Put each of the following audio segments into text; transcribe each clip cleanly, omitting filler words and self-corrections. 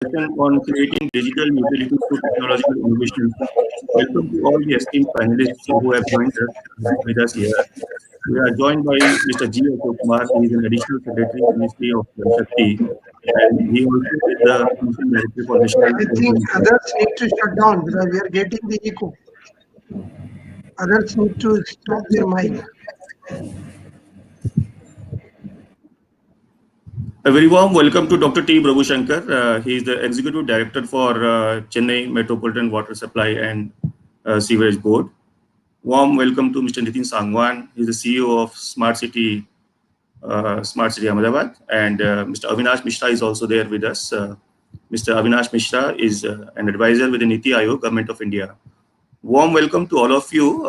Session on creating digital utilities through technological innovation. Welcome to all the esteemed panelists who have joined us with us here. We are joined by Mr. G. Ashok Kumar. He is an additional secretary, Ministry of Jal Shakti, and he also is the Commission Director for National I think others need to shut down because we are getting the echo. Others need to stop their mic. A very warm welcome to Dr. T. Prabhu Shankar. He is the Executive Director for Chennai Metropolitan Water Supply and Sewerage Board. Warm welcome to Mr. Nitin Sangwan. He is the CEO of Smart City Ahmedabad, and Mr. Avinash Mishra is also there with us. Mr. Avinash Mishra is an advisor with the NITI Aayog, Government of India. Warm welcome to all of you.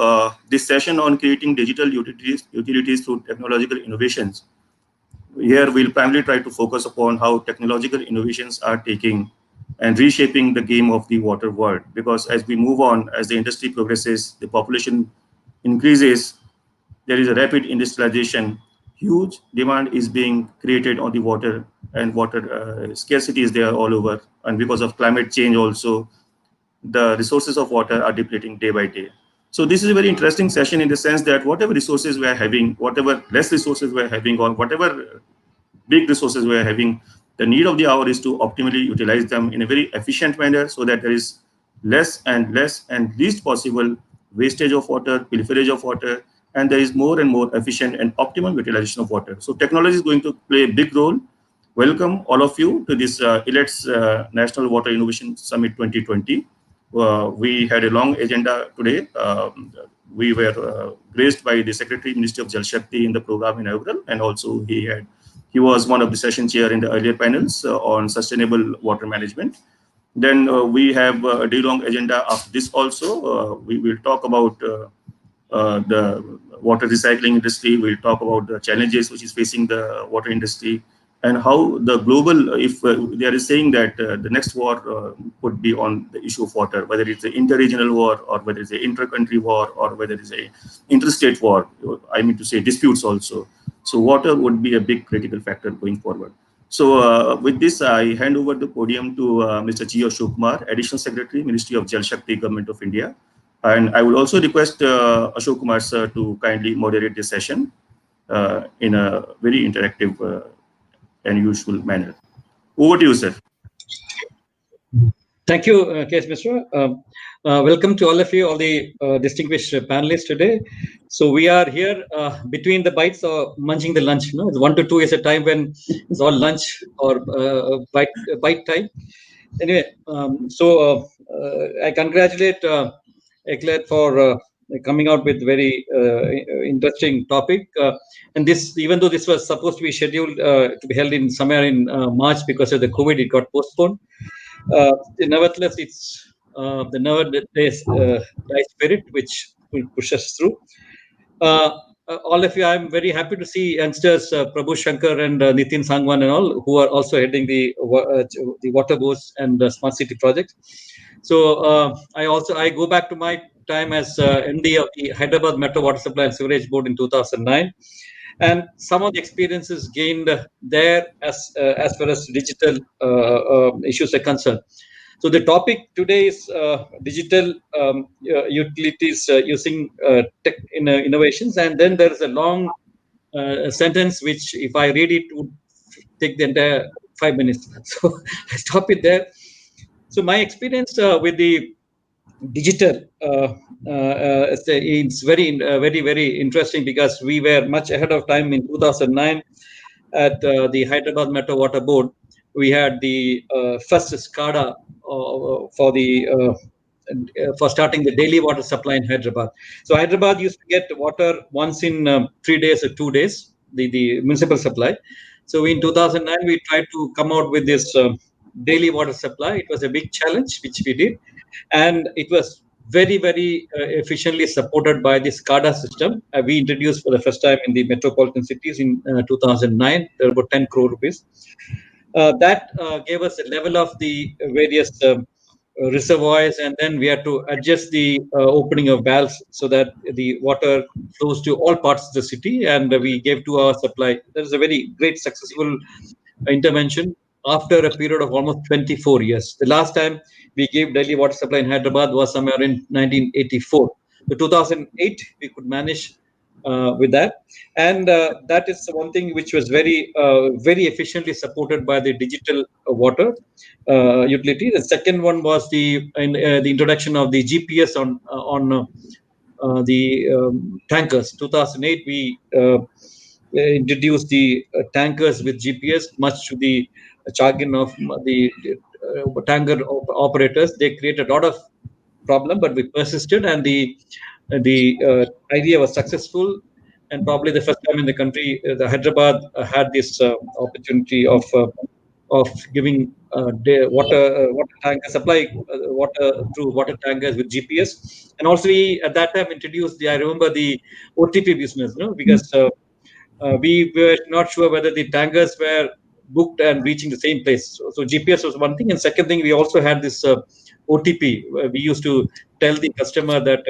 This session on creating digital utilities through technological innovations. Here we'll primarily try to focus upon how technological innovations are taking and reshaping the game of the water world. Because as we move on, as the industry progresses, the population increases, there is a rapid industrialization, huge demand is being created on the water, and water scarcity is there all over. And because of climate change also, the resources of water are depleting day by day. So this is a very interesting session in the sense that whatever resources we are having, whatever less resources we are having, or whatever big resources we are having, the need of the hour is to optimally utilize them in a very efficient manner so that there is less and least possible wastage of water, pilferage of water, and there is more and more efficient and optimal utilization of water. So technology is going to play a big role. Welcome all of you to this ILETS National Water Innovation Summit 2020. We had a long agenda today. We were graced by the Secretary, Ministry of Jal Shakti in the program inaugural, and also he was one of the session chair in the earlier panels on sustainable water management. Then we have a day-long agenda of this also. We will talk about the water recycling industry. We'll talk about the challenges which is facing the water industry, and how the global, if there is saying that the next war could be on the issue of water, whether it's an inter-regional war or whether it's an inter-country war or whether it's a interstate war, I mean to say disputes also. So water would be a big critical factor going forward. So with this, I hand over the podium to Mr. G. Ashok Kumar, Additional Secretary, Ministry of Jal Shakti, Government of India. And I would also request Ashok Kumar sir to kindly moderate this session in a very interactive and useful manner. Over to you, sir. Thank you, K.S. Mishra. Welcome to all of you, all the distinguished panelists today. So we are here between the bites or munching the lunch. You know, it's 1 to 2 is a time when it's all lunch or bite time. Anyway, I congratulate Eclat for coming out with very interesting topic. And this, even though this was supposed to be scheduled to be held in somewhere in March, because of the COVID, it got postponed. Nevertheless, it's the nevertheless spirit which will push us through. All of you, I'm very happy to see youngsters Prabhu Shankar and Nitin Sangwan and all, who are also heading the water boards and smart city project. So I go back to my time as MD of the Hyderabad Metro Water Supply and Sewerage Board in 2009, and some of the experiences gained there as far as digital issues are concerned. So the topic today is digital utilities using tech innovations, and then there is a long sentence which, if I read it, would take the entire 5 minutes. So I stop it there. So my experience with the digital, it's very interesting, because we were much ahead of time in 2009 at the Hyderabad Metro Water Board. We had the first SCADA for starting the daily water supply in Hyderabad. So Hyderabad used to get water once in 3 days or 2 days, the municipal supply. So in 2009, we tried to come out with this daily water supply. It was a big challenge, which we did. And it was very efficiently supported by the SCADA system. We introduced for the first time in the metropolitan cities in 2009. There were about 10 crore rupees. That gave us a level of the various reservoirs, and then we had to adjust the opening of valves so that the water flows to all parts of the city, and we gave 2 hours supply. That is a very great successful intervention. after a period of almost 24 years. The last time we gave Delhi water supply in Hyderabad was somewhere in 1984. So 2008, we could manage with that. And that is one thing which was very efficiently supported by the digital water utility. The second one was the introduction of the GPS on the tankers. 2008, we introduced the tankers with GPS, much to the chagrin of the tanker operators. They created a lot of problem, but we persisted, and the idea was successful. And probably the first time in the country, the Hyderabad had this opportunity of giving water tanker supply water through water tankers with GPS. And also we at that time introduced I remember the OTP business, because we were not sure whether the tankers were booked and reaching the same place. So GPS was one thing, and second thing, we also had this OTP. We used to tell the customer that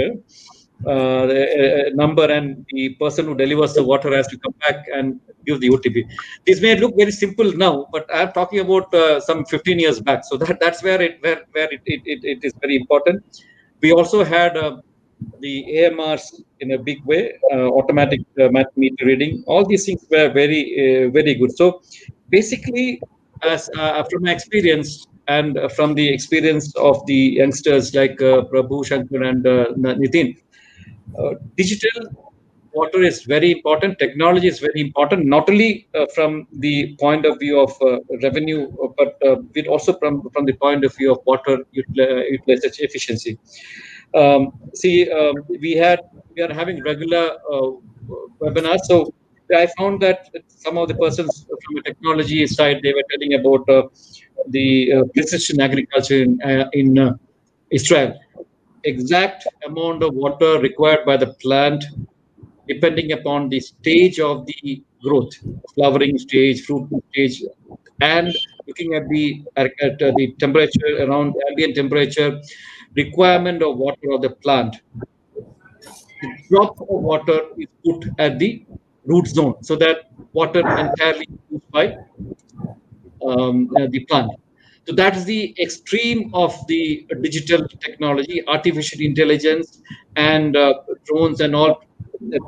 the number, and the person who delivers the water has to come back and give the OTP. This may look very simple now, but I'm talking about some 15 years back. So that's where it is very important. We also had the AMRs in a big way, automatic meter reading. All these things were very good. So basically, as from my experience and from the experience of the youngsters like Prabhu, Shankar, and Nitin, digital water is very important. Technology is very important, not only from the point of view of revenue, but also from the point of view of water utilization efficiency. We are having regular webinars. So I found that some of the persons from the technology side, they were telling about the precision agriculture in Israel. Exact amount of water required by the plant depending upon the stage of the growth, flowering stage, fruit stage, and looking at the temperature around ambient temperature, requirement of water of the plant. The drop of water is put at the root zone so that water entirely used by the plant. So that is the extreme of the digital technology, artificial intelligence, and drones and all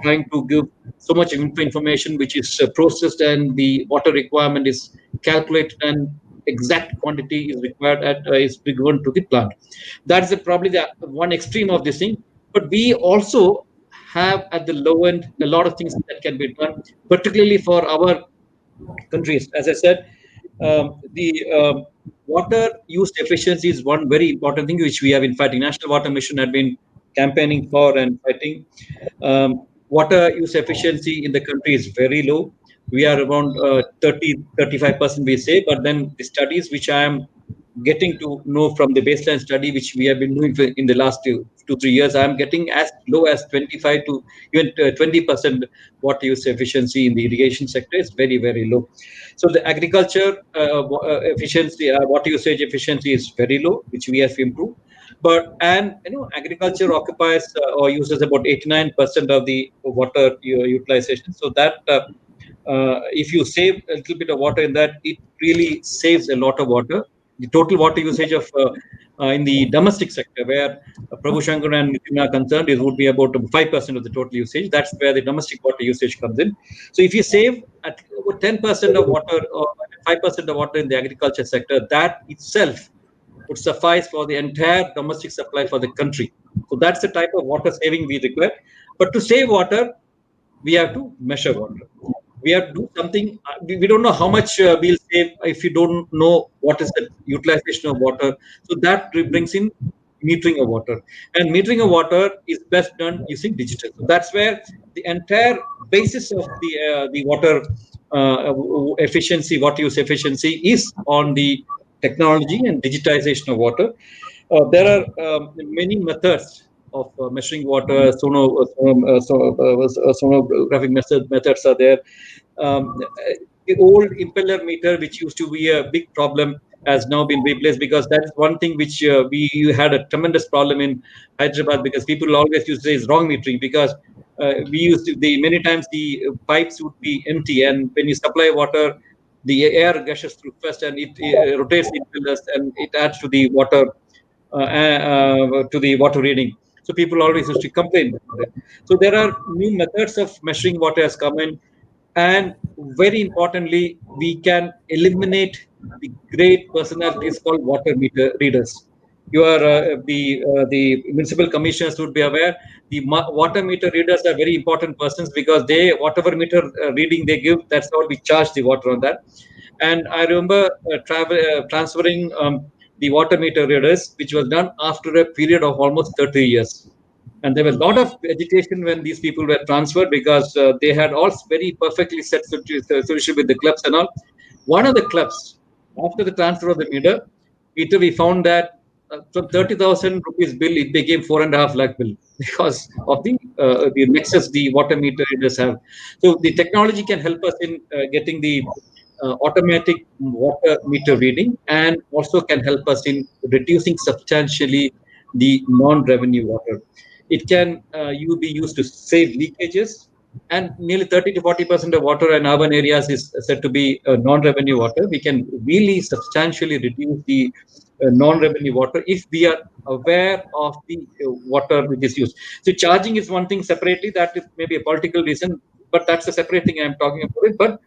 trying to give so much information which is processed, and the water requirement is calculated, and exact quantity is required is given to the plant. That's probably the one extreme of this thing. But we also have at the low end a lot of things that can be done, particularly for our countries. As I said, the water use efficiency is one very important thing which we have in fighting. National Water Mission had been campaigning for and fighting. Water use efficiency in the country is very low. We are around 35%, we say, but then the studies which I am getting to know from the baseline study which we have been doing in the last 2-3 years, I am getting as low as 25 to even 20% water use efficiency in the irrigation sector is very low. So the agriculture efficiency, water usage efficiency is very low, which we have improved. But agriculture occupies or uses about 89% of the water utilization. So that if you save a little bit of water in that, it really saves a lot of water. The total water usage of in the domestic sector, where Prabhu Shankar and Nitin are concerned, it would be about 5% of the total usage. That's where the domestic water usage comes in. So if you save at 10% of water or 5% of water in the agriculture sector, that itself would suffice for the entire domestic supply for the country. So that's the type of water saving we require. But to save water, we have to measure water. We have to do something. We don't know how much we'll save if you don't know what is the utilization of water. So that brings in metering of water. And metering of water is best done using digital. So that's where the entire basis of the water efficiency, water use efficiency is on the technology and digitization of water. There are many methods of measuring water. Sonographic methods are there. The old impeller meter, which used to be a big problem, has now been replaced, because that is one thing which we had a tremendous problem in Hyderabad, because people always used to say is wrong metering, because we used to, many times the pipes would be empty, and when you supply water, the air gushes through first, and it rotates the impellers, and it adds to the water reading. So people always used to complain about it. So there are new methods of measuring water has come in, and very importantly, we can eliminate the great personalities called water meter readers. The municipal commissioners would be aware. The water meter readers are very important persons, because they, whatever meter reading they give, that's how we charge the water on that. And I remember transferring the water meter readers, which was done after a period of almost 30 years. And there was a lot of agitation when these people were transferred, because they had all very perfectly set solution with the clubs and all. One of the clubs, after the transfer of the meter, we found that from 30,000 rupees bill, it became 4.5 lakh bill because of the nexus the water meter readers have. So the technology can help us in getting the automatic water meter reading, and also can help us in reducing substantially the non-revenue water. It can be used to save leakages, and nearly 30 to 40% of water in urban areas is said to be non-revenue water. We can really substantially reduce the non-revenue water if we are aware of the water which is used. So charging is one thing separately, that is maybe a political reason, but that's a separate thing I'm talking about it. But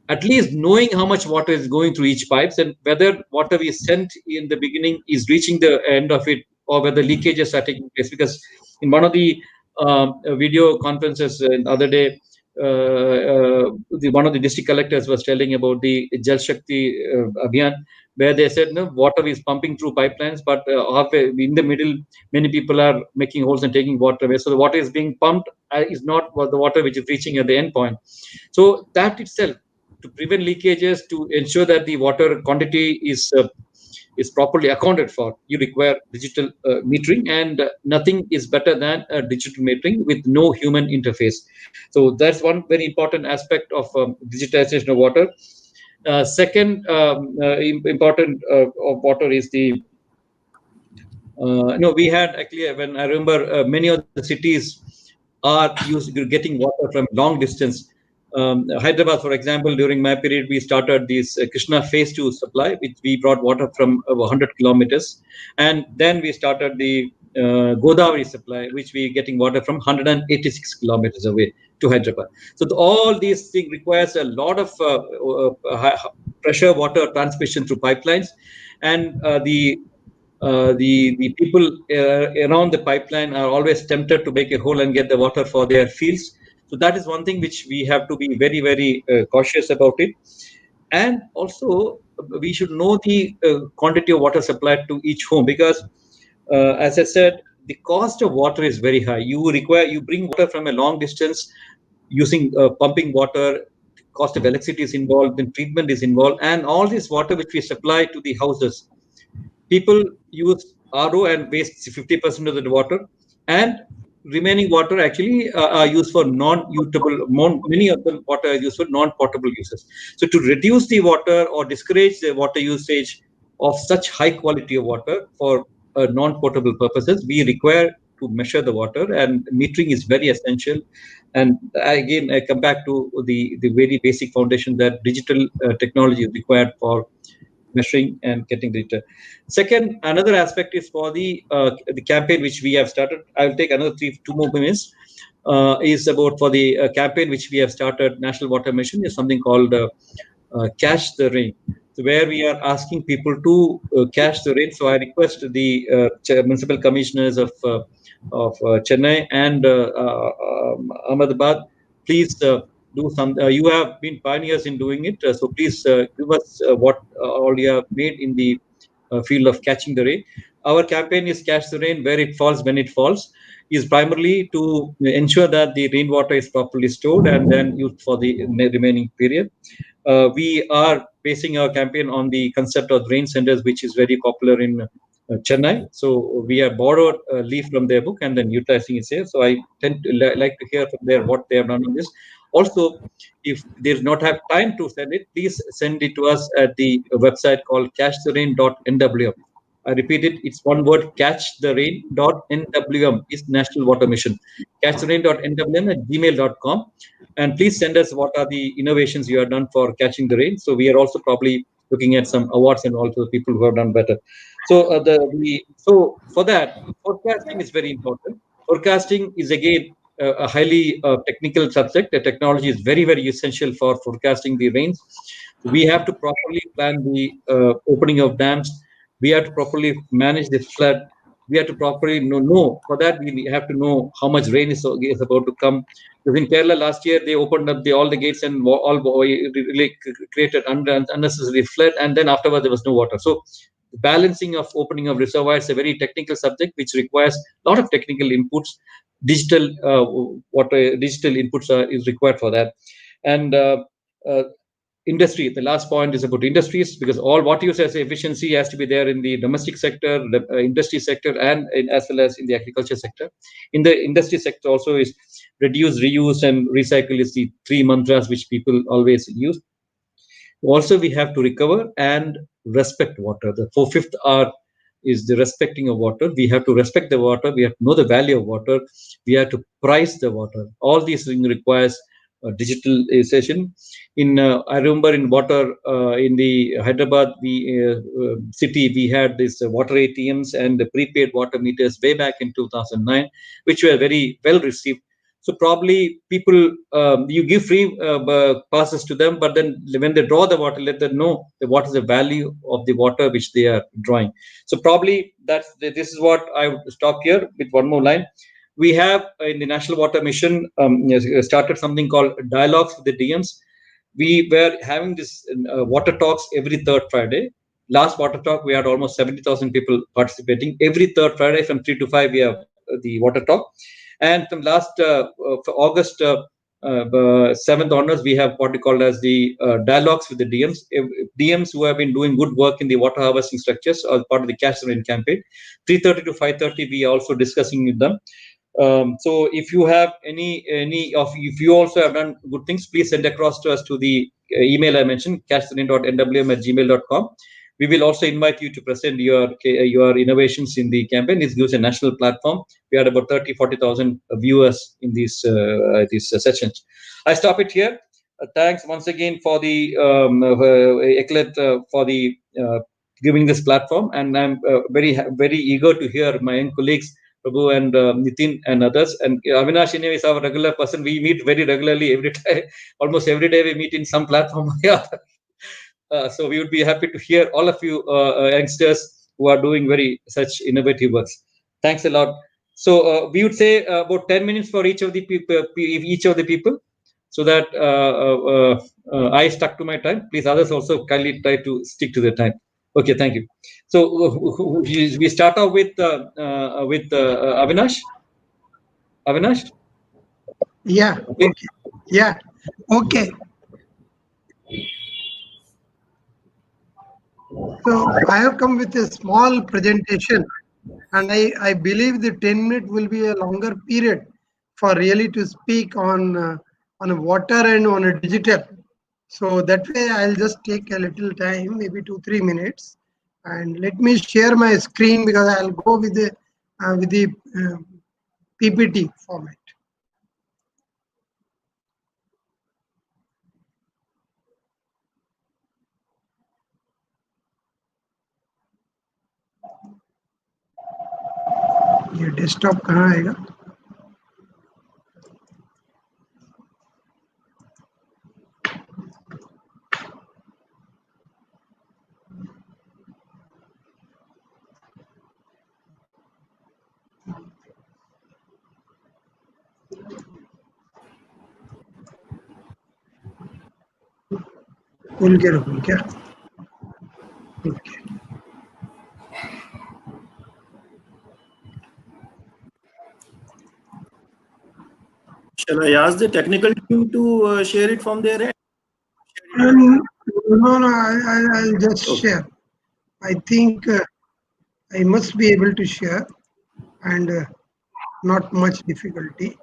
at least knowing how much water is going through each pipes, and whether water we sent in the beginning is reaching the end of it, or whether leakages are taking place. Because in one of the video conferences the other day, one of the district collectors was telling about the Jal Shakti Abhiyan, where they said no, water is pumping through pipelines, but halfway in the middle, many people are making holes and taking water away. So the water is being pumped is not the water which is reaching at the end point. So that itself, to prevent leakages, to ensure that the water quantity is properly accounted for, you require digital metering, and nothing is better than digital metering with no human interface. So that's one very important aspect of digitization of water. Second important of water is the no, we had actually, when I remember, many of the cities are getting water from long distance. Hyderabad, for example, during my period, we started this Krishna Phase 2 supply, which we brought water from 100 kilometers. And then we started the Godavari supply, which we getting water from 186 kilometers away to Hyderabad. So all these things requires a lot of pressure water transmission through pipelines, and the people around the pipeline are always tempted to make a hole and get the water for their fields. So that is one thing which we have to be very, very cautious about it. And also, we should know the quantity of water supplied to each home, because as I said, the cost of water is very high. You bring water from a long distance using pumping water. Cost of electricity is involved, then treatment is involved, and all this water which we supply to the houses, people use RO and waste 50% of the water, and remaining water actually are used for non-utable. Many of the water are used for non-potable uses. So to reduce the water or discourage the water usage of such high quality of water for non-potable purposes, we require to measure the water, and metering is very essential. And again, I come back to the very basic foundation that digital technology is required for measuring and getting data. Second, another aspect is for the campaign which we have started. I'll take another 2 more minutes. Is about for the campaign which we have started. National Water Mission is something called Catch the Rain. So where we are asking people to catch the rain. So I request the municipal commissioners of Chennai and Ahmedabad, please do some. You have been pioneers in doing it, so please give us what all you have made in the field of catching the rain. Our campaign is Catch the Rain, where it falls when it falls, is primarily to ensure that the rainwater is properly stored and then used for the remaining period. We are basing our campaign on the concept of rain centers, which is very popular in Chennai. So we have borrowed a leaf from their book and then utilizing it here. So I tend to like to hear from there what they have done on this. Also, if they do not have time to send it, please send it to us at the website called catchtherrain.nw. I repeat it, it's one word, catchtherain.nwm is National Water Mission. Catchtherain.nwm@gmail.com. And please send us what are the innovations you have done for catching the rain. So we are also probably looking at some awards and also the people who have done better. So so for that, forecasting is very important. Forecasting is again a highly technical subject. The technology is very, very essential for forecasting the rains. We have to properly plan the opening of dams. We have to properly manage the flood. We have to properly know. For that, we have to know how much rain is about to come. Because in Kerala last year, they opened up all the gates and really created unnecessary flood. And then afterwards, there was no water. So the balancing of opening of reservoirs is a very technical subject which requires a lot of technical inputs. Digital digital inputs is required for that. And uh, industry, the last point is about industries, because all what you say as efficiency has to be there in the domestic sector, the industry sector, and as well as in the agriculture sector. In the industry sector also is reduce, reuse, and recycle is the three mantras which people always use. Also, we have to recover and respect water. The fifth R is the respecting of water. We have to respect the water. We have to know the value of water. We have to price the water. All these things requires digitalization. I remember in water in the Hyderabad city, we had this water ATMs and the prepaid water meters way back in 2009, which were very well received. So probably people, you give free passes to them, but then when they draw the water, let them know what is the value of the water which they are drawing. So probably this is what I would stop here with one more line. We have in the National Water Mission started something called Dialogues with the DMs. We were having this water talks every third Friday. Last water talk, we had almost 70,000 people participating. Every third Friday from 3 to 5, we have the water talk. And from last for August 7th onwards, we have what we call as the dialogues with the DMs. DMs who have been doing good work in the water harvesting structures as part of the Catch the Rain campaign. 3:30 to 5:30, we are also discussing with them. So if you have if you also have done good things, please send across to us to the email I mentioned, catchtherain.nwm@gmail.com. We will also invite you to present your innovations in the campaign. This gives a national platform. We had about 30,000-40,000 viewers in these sessions. I stop it here. Thanks once again for the Eclet for the giving this platform, and I'm very eager to hear my young colleagues Prabhu and Nitin and others. And Avinash anyway is our regular person. We meet very regularly every time, almost every day we meet in some platform. So we would be happy to hear all of you youngsters who are doing very such innovative works. Thanks a lot. So we would say about 10 minutes for each of the people, so that I stuck to my time. Please, others also kindly try to stick to the time. Okay, thank you. So we start off with Avinash. Avinash. Yeah. Okay. Yeah. Okay. So I have come with a small presentation, and I believe the 10 minutes will be a longer period for really to speak on water and on a digital. So that way I'll just take a little time, maybe 2-3 minutes, and let me share my screen because I'll go with the PPT format. ये desktop कहाँ आएगा? खोल के रखूँ क्या? Okay. Shall I ask the technical team to share it from their end? No, I'll just share. I think I must be able to share, and not much difficulty.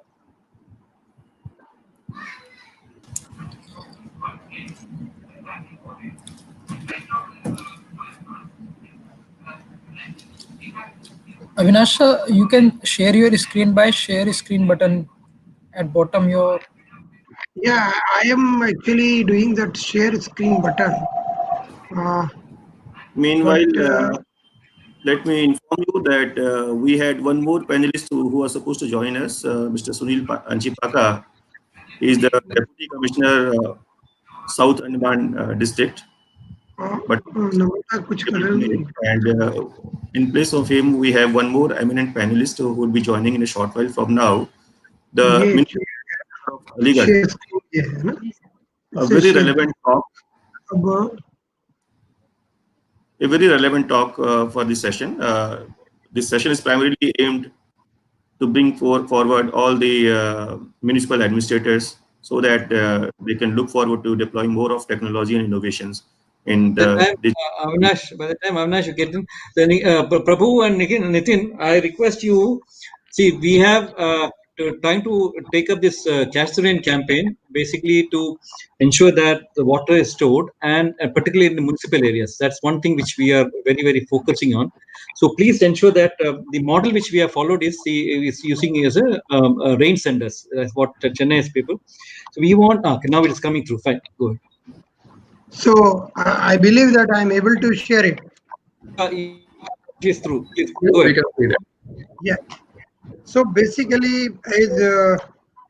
Avinash, you can share your screen by share screen button at bottom your. Yeah, I am actually doing that share screen button. Meanwhile, But let me inform you that we had one more panelist who was supposed to join us, Mr. Sunil Anchipaka. He is the Deputy Commissioner, South Andaman District. But नम्रता कुछ कर रहे हो? and in place of him, we have one more eminent panelist who will be joining in a short while from now. The ये Minister of Aligarh, share screen ये है ना? a इससे very share- relevant talk. अब A very relevant talk for this session. This session is primarily aimed to bring forward all the municipal administrators so that they can look forward to deploying more of technology and innovations in By the the time Avinash you get in, then Prabhu and Nitin, I request you. See, we have trying to take up this Catch the Rain campaign, basically to ensure that the water is stored, and particularly in the municipal areas. That's one thing which we are very, very focusing on. So please ensure that the model which we have followed is using as a rain senders. That's what Chennai is people. So we want. Okay, now it is coming through. Fine, go ahead. so I believe that I am able to share it. Please through. Please go ahead. Yeah. So basically, as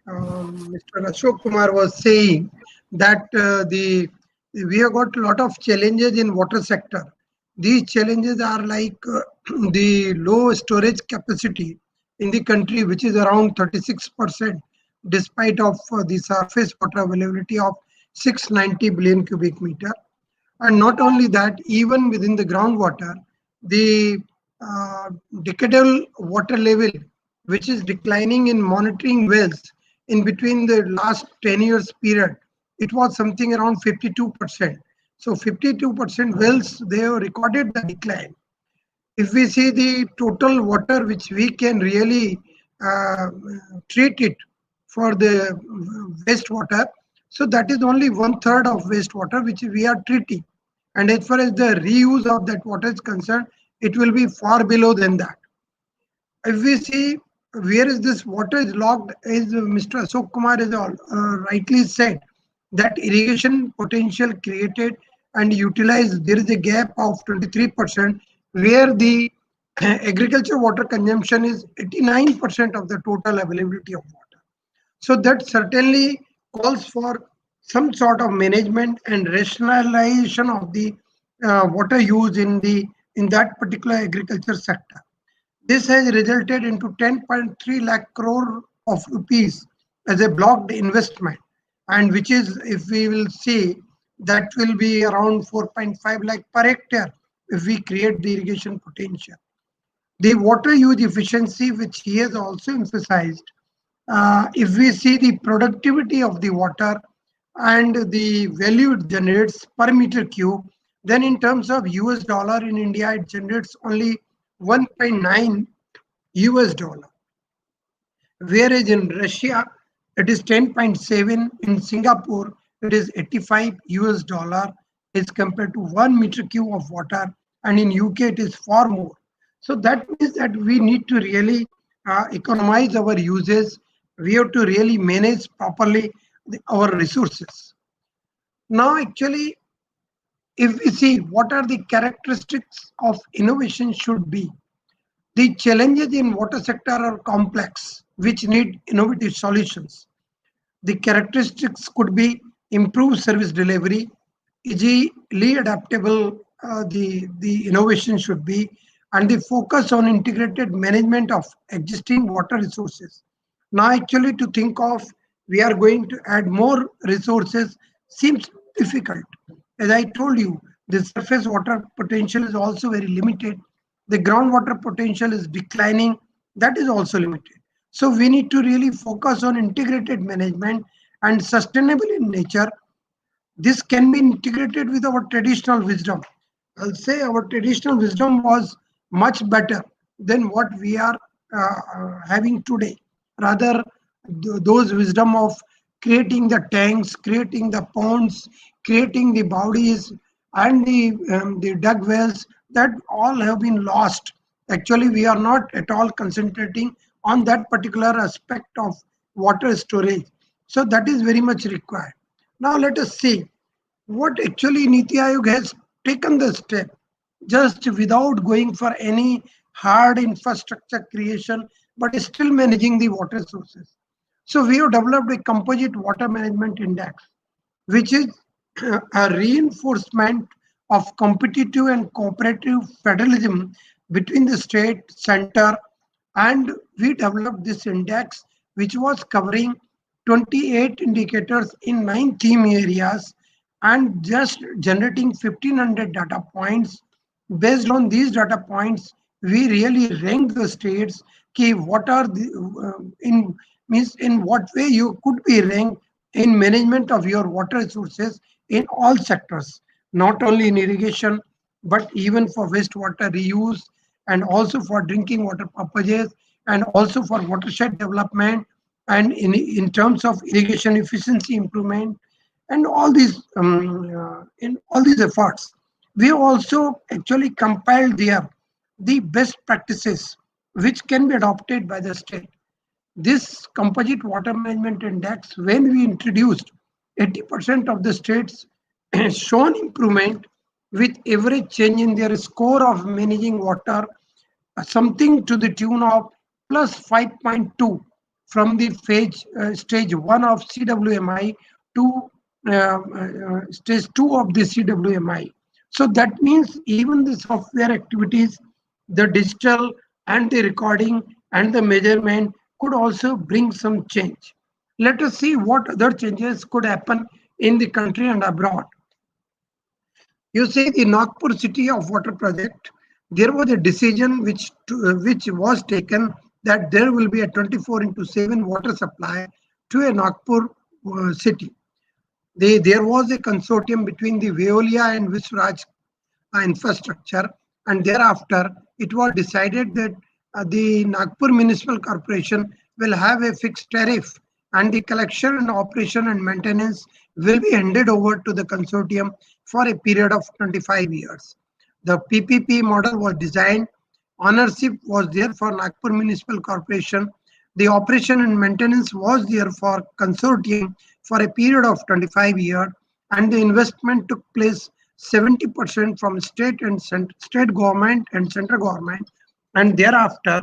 Mr. Ashok Kumar was saying, that we have got a lot of challenges in water sector. These challenges are like the low storage capacity in the country, which is around 36%, despite of the surface water availability of 690 billion cubic meter. And not only that, even within the groundwater, the decadal water level, which is declining in monitoring wells in between the last 10 years period, it was something around 52%. So 52% wells, they have recorded the decline. If we see the total water which we can really treat it for the wastewater, so that is only 1/3 of wastewater which we are treating. And as far as the reuse of that water is concerned, it will be far below than that. If we see where is this water is locked, as Mr. Ashok Kumar has rightly said, that irrigation potential created and utilized, there is a gap of 23%, where the agriculture water consumption is 89% of the total availability of water. So that certainly calls for some sort of management and rationalization of the water use in that particular agriculture sector. This has resulted into 10.3 lakh crore of rupees as a blocked investment, and which is, if we will see, that will be around 4.5 lakh per hectare if we create the irrigation potential. The water use efficiency, which he has also emphasized, if we see the productivity of the water and the value it generates per meter cube, then in terms of US dollar in India, it generates only 1.9 US dollar. Whereas in Russia, it is 10.7, in Singapore, it is 85 US dollar as compared to 1 meter cube of water, and in UK, it is far more. So that means that we need to really economize our uses. We have to really manage properly our resources. Now, actually, if we see what are the characteristics of innovation should be, the challenges in water sector are complex, which need innovative solutions. The characteristics could be improved service delivery, easily adaptable, the innovation should be, and the focus on integrated management of existing water resources. Now, actually, to think of we are going to add more resources seems difficult. As I told you, the surface water potential is also very limited. The groundwater potential is declining. That is also limited. So we need to really focus on integrated management and sustainable in nature. This can be integrated with our traditional wisdom. I'll say our traditional wisdom was much better than what we are having today. Rather, those wisdom of creating the tanks, creating the ponds, creating the bodies and the dug wells, that all have been lost. Actually, we are not at all concentrating on that particular aspect of water storage. So that is very much required. Now let us see what actually NITI Aayog has taken the step just without going for any hard infrastructure creation, but still managing the water sources. So we have developed a composite water management index, which is a reinforcement of competitive and cooperative federalism between the state, center, and we developed this index, which was covering 28 indicators in 9 theme areas and just generating 1500 data points. Based on these data points, we really ranked the states. What are the in means in what way you could be ranked in management of your water resources in all sectors, not only in irrigation, but even for wastewater reuse and also for drinking water purposes and also for watershed development and in terms of irrigation efficiency improvement and all these in all these efforts. We also actually compiled there the best practices which can be adopted by the state. This composite water management index, when we introduced, 80% of the states shown improvement with average change in their score of managing water, something to the tune of plus 5.2 from the stage 1 of CWMI to stage 2 of the CWMI. So that means even the software activities, the digital and the recording and the measurement could also bring some change. Let us see what other changes could happen in the country and abroad. You see, the Nagpur City of Water project, there was a decision which was taken that there will be a 24/7 water supply to a Nagpur city. There was a consortium between the Veolia and Viswaraj infrastructure, and thereafter it was decided that the Nagpur Municipal Corporation will have a fixed tariff and the collection and operation and maintenance will be handed over to the consortium for a period of 25 years. The PPP model was designed, ownership was there for Nagpur Municipal Corporation, the operation and maintenance was there for consortium for a period of 25 years, and the investment took place 70% from state and state government and central government, and thereafter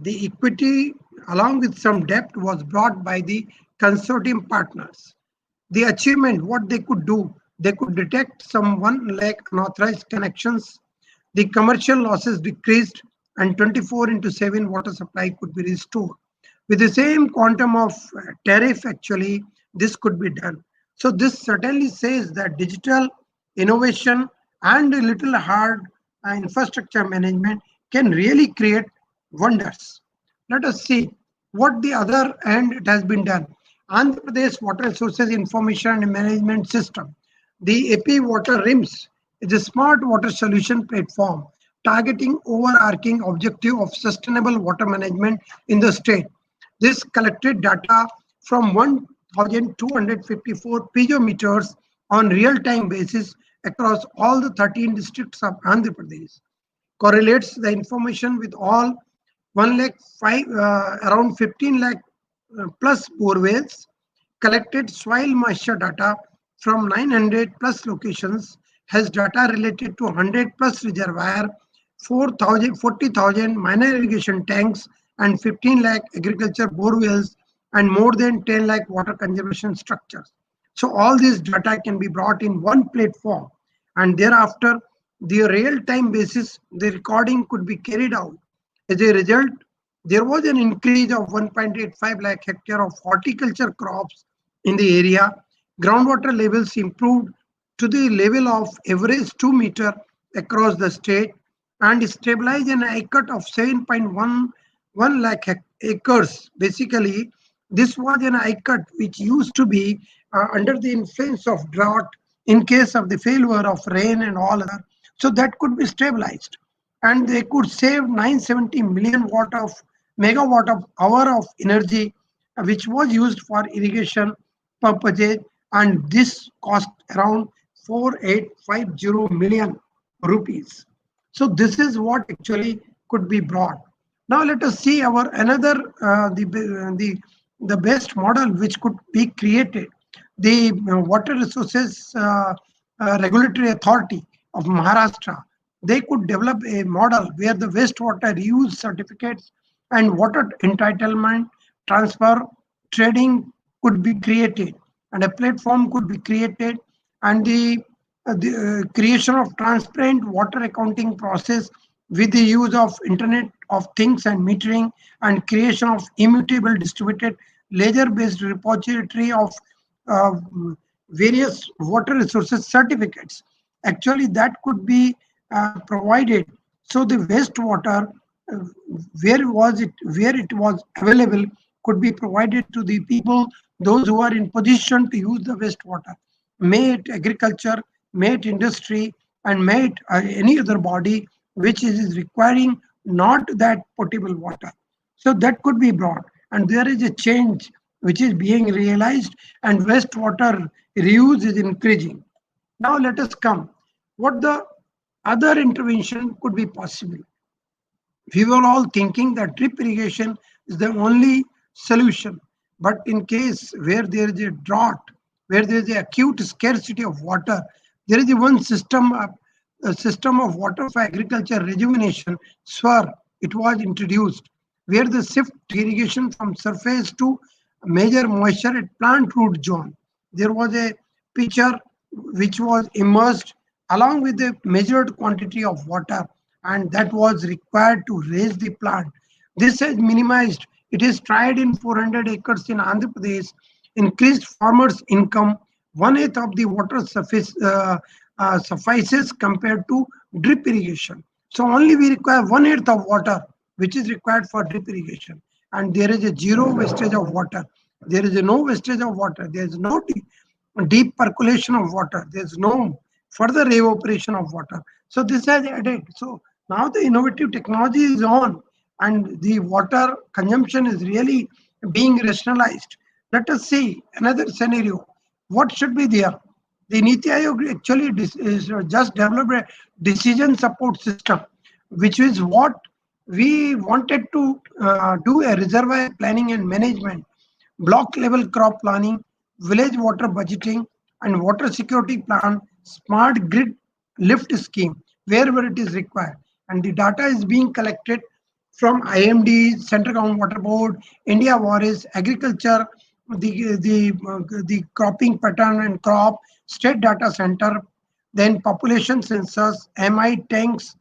the equity along with some debt was brought by the consortium partners. The achievement, what they could do, they could detect some 1 lakh unauthorized connections, the commercial losses decreased, and 24/7 water supply could be restored. With the same quantum of tariff, actually, this could be done. So this certainly says that digital innovation and a little hard infrastructure management can really create wonders. Let us see what the other end it has been done. Andhra Pradesh Water Resources Information and Management System, the APWRIMS, is a smart water solution platform targeting overarching objective of sustainable water management in the state. This collected data from 1,254 piezometers on real-time basis across all the 13 districts of Andhra Pradesh, correlates the information with all 1 lakh 5 around 15 lakh plus borewells, collected soil moisture data from 900 plus locations, has data related to 100 plus reservoir, 40,000 minor irrigation tanks, and 15 lakh agriculture borewells, and more than 10 lakh water conservation structures. So all this data can be brought in one platform, and thereafter the real-time basis, the recording could be carried out. As a result, there was an increase of 1.85 lakh hectare of horticulture crops in the area. Groundwater levels improved to the level of average 2 meter across the state and stabilized an ICUT of 7.11 lakh acres. Basically, this was an ICUT which used to be under the influence of drought in case of the failure of rain and all other. So that could be stabilized, and they could save 970 million megawatt of hour of energy, which was used for irrigation purposes and this cost around 4850 million rupees. So this is what actually could be brought. Now let us see our another the best model which could be created. The Water Resources Regulatory Authority of Maharashtra, they could develop a model where the wastewater reuse certificates and water entitlement transfer trading could be created, and a platform could be created, and the creation of transparent water accounting process with the use of Internet of Things and metering, and creation of immutable distributed ledger-based repository of uh, various water resources certificates. Actually, that could be provided. So the wastewater, uh, where it was available, could be provided to the people, those who are in position to use the wastewater, may it agriculture, may it industry, and may it any other body which is requiring not that potable water. So that could be brought, and there is a change which is being realized, and wastewater reuse is increasing. Now let us come. What the other intervention could be possible? We were all thinking that drip irrigation is the only solution. But in case where there is a drought, where there is an acute scarcity of water, there is a one system, a system of water for agriculture rejuvenation, SWAR, it was introduced, where the shift irrigation from surface to major moisture at plant root zone. There was a pitcher which was immersed along with a measured quantity of water, and that was required to raise the plant. This has minimized. It is tried in 400 acres in Andhra Pradesh, increased farmers' income. One eighth of the water suffices compared to drip irrigation. So only we require one eighth of water, which is required for drip irrigation, and there is a zero wastage of water. There is a no wastage of water. There is no deep percolation of water. There is no further evaporation of water. So this has added. So now the innovative technology is on, and the water consumption is really being rationalized. Let us see another scenario. What should be there? The NITI Aayog actually is just developed a decision support system, which is what we wanted to do a reservoir planning and management, block level crop planning, village water budgeting, and water security plan, smart grid lift scheme wherever it is required. And the data is being collected from IMD, Central Government Water Board, India Forest, Agriculture, the cropping pattern and crop, State Data Center, then population census, MI tanks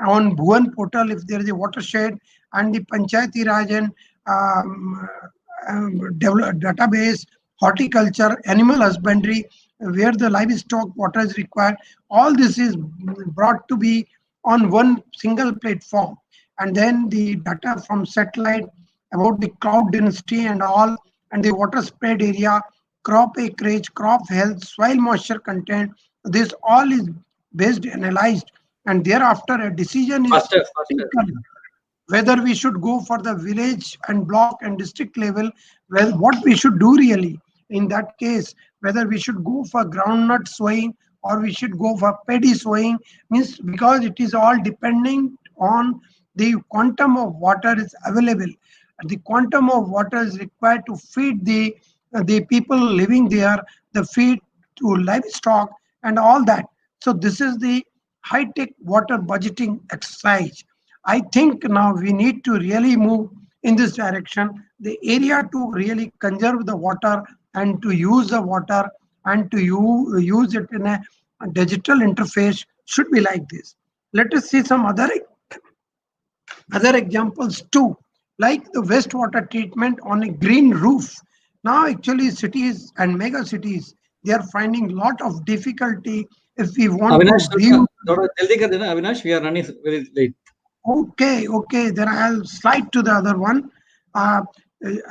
on Bhuvan portal if there is a watershed, and the Panchayati Raj and database, horticulture, animal husbandry, where the livestock water is required. All this is brought to be on one single platform. And then the data from satellite about the cloud density and all, and the water spread area, crop acreage, crop health, soil moisture content. This all is based, analyzed, and thereafter a decision is Faster. taken whether we should go for the village and block and district level, well, what we should do really in that case, whether we should go for groundnut sowing or we should go for paddy sowing, means because it is all depending on the quantum of water is available. And the quantum of water is required to feed the people living there, the feed to livestock and all that. So this is the high-tech water budgeting exercise. I think now we need to really move in this direction. The area to really conserve the water and to use the water and to use it in a digital interface should be like this. Let us see some other examples too, like the wastewater treatment on a green roof. Now actually cities and mega cities, they are finding lot of difficulty if we want Avinash, to view. थोड़ा जल्दी कर देना Avinash, we are running very late. Okay, then I'll slide to the other one.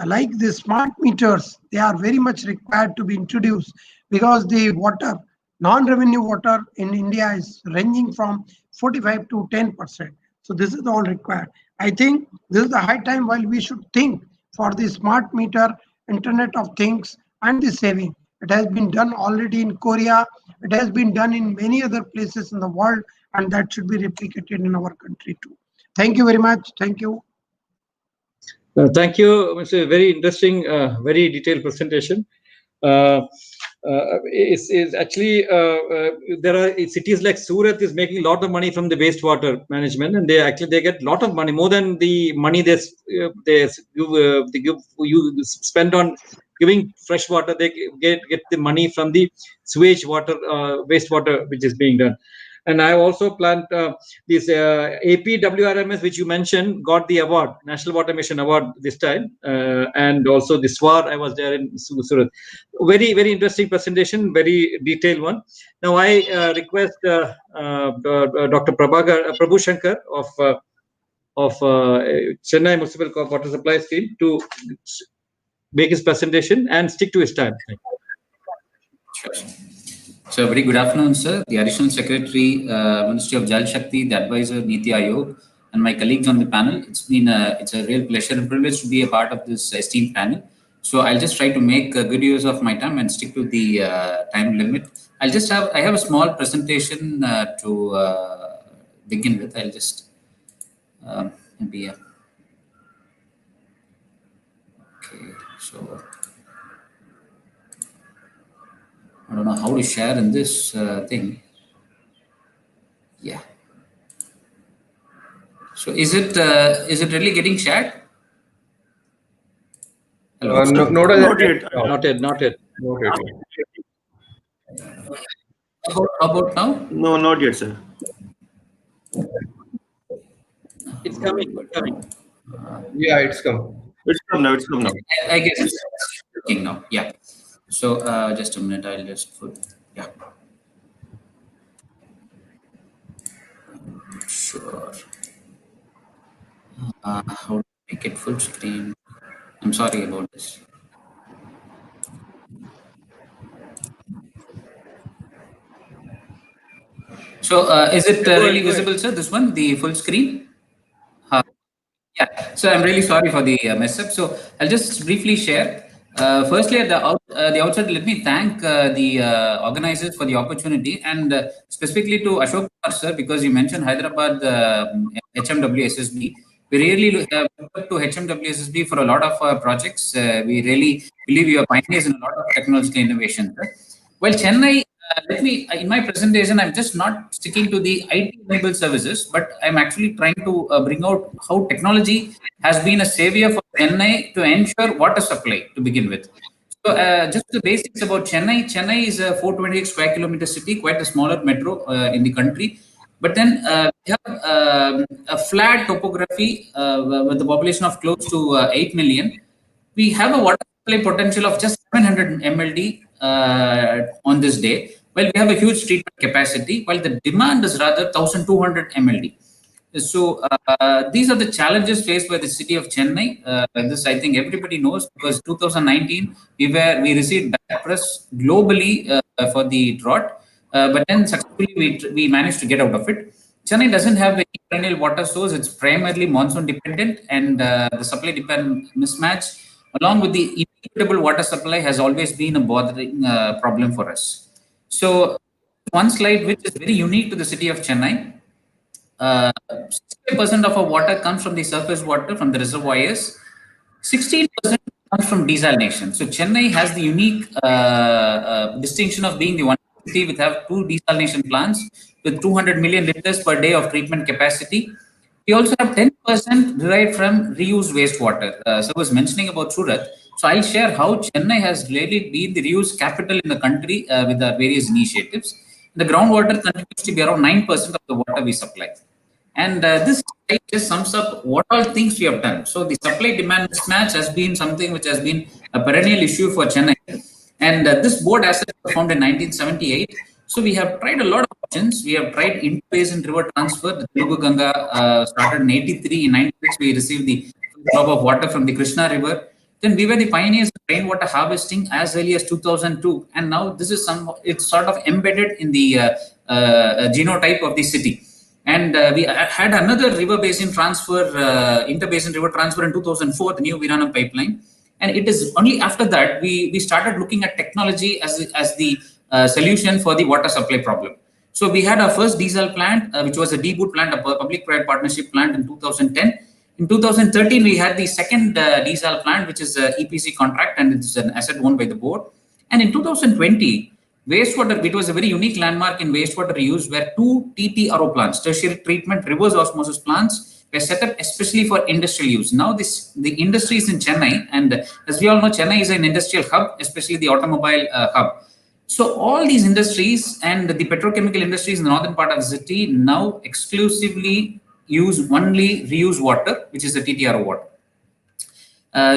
Like the smart meters, they are very much required to be introduced because the water, non-revenue water in India is ranging from 45 to 10%. So this is all required. I think this is the high time while we should think for the smart meter, Internet of Things, and the saving. It has been done already in Korea. It has been done in many other places in the world, and that should be replicated in our country too. Thank you very much. Thank you. Thank you. It's a very interesting, very detailed presentation. Is actually there are cities like Surat is making a lot of money from the wastewater management, and they get a lot of money, more than the money they you spend on giving fresh water. They get the money from the sewage water, wastewater which is being done. And I also planned this APWRMS, which you mentioned, got the award, National Water Mission Award this time, and also the SWAR. I was there in Surat. Very, very interesting presentation, very detailed one. Now I request Dr. Prabhu Shankar of Chennai Municipal Water Supply Scheme to make his presentation and stick to his time. Sure. So, very good afternoon, sir. The Additional Secretary, Ministry of Jal Shakti, the advisor, NITI Aayog, and my colleagues on the panel. It's a real pleasure and privilege to be a part of this esteemed panel. So, I'll just try to make good use of my time and stick to the time limit. I have a small presentation to begin with. I'll just maybe. Okay, so. I don't know how to share in this thing. Yeah. So is it really getting shared? Hello? Not yet. Not yet. How about now? No, not yet, sir. It's coming. Yeah, it's come. It's come now. I guess it's working now. Yeah. So just a minute, I'll just put, yeah. Sure. How to make it full screen? I'm sorry about this. So is it really visible, sir? This one, the full screen? Yeah. So I'm really sorry for the mess up. So I'll just briefly share. Firstly, at the outset, let me thank the organizers for the opportunity, and specifically to Ashok Kumar, sir, because you mentioned Hyderabad HMWSSB. We really look up to HMWSSB for a lot of projects. We really believe you are pioneers in a lot of technological innovation. Sir. Well, Chennai, in my presentation, I'm just not sticking to the IT-enabled services, but I'm actually trying to bring out how technology has been a savior for Chennai to ensure water supply to begin with. So just the basics about Chennai. Chennai is a 428 square kilometer city, quite a smaller metro in the country. But then we have a flat topography with a population of close to 8 million. We have a water supply potential of just 700 MLD on this day. Well, we have a huge treatment capacity, while the demand is rather 1,200 MLD. So these are the challenges faced by the city of Chennai. This I think everybody knows, because 2019 we received bad press globally for the drought, but then successfully we managed to get out of it. Chennai doesn't have any perennial water source; it's primarily monsoon dependent, and the supply demand mismatch, along with the inequitable water supply, has always been a bothering problem for us. So one slide which is very unique to the city of Chennai. 60% of our water comes from the surface water from the reservoirs. 16% comes from desalination. So Chennai has the unique distinction of being the one city with have 2 desalination plants with 200 million liters per day of treatment capacity. We also have 10% derived from reused wastewater. So I was mentioning about Surat. So I'll share how Chennai has really been the reuse capital in the country with our various initiatives. The groundwater contributes to be around 9% of the water we supply. And this slide just sums up what all things we have done. So the supply-demand mismatch has been something which has been a perennial issue for Chennai. And this board asset was formed in 1978. So we have tried a lot of options. We have tried inter-basin river transfer. The Telugu Ganga started in 83. In 96, we received the drop of water from the Krishna River. Then we were the pioneers of rainwater harvesting as early as 2002. And now this is it's sort of embedded in the genotype of the city. And we had another river basin transfer, inter-basin river transfer in 2004, the new Viranam pipeline. And it is only after that we started looking at technology as the solution for the water supply problem. So we had our first desal plant, which was a deboot plant, a public-private partnership plant in 2010. In 2013, we had the second desal plant, which is an EPC contract, and it's an asset owned by the board. And in 2020, wastewater, it was a very unique landmark in wastewater reuse where 2 TTRO plants, tertiary treatment reverse osmosis plants, were set up especially for industrial use. Now the industry is in Chennai, and as we all know, Chennai is an industrial hub, especially the automobile hub. So all these industries and the petrochemical industries in the northern part of the city now exclusively use only reuse water, which is the TTRO water.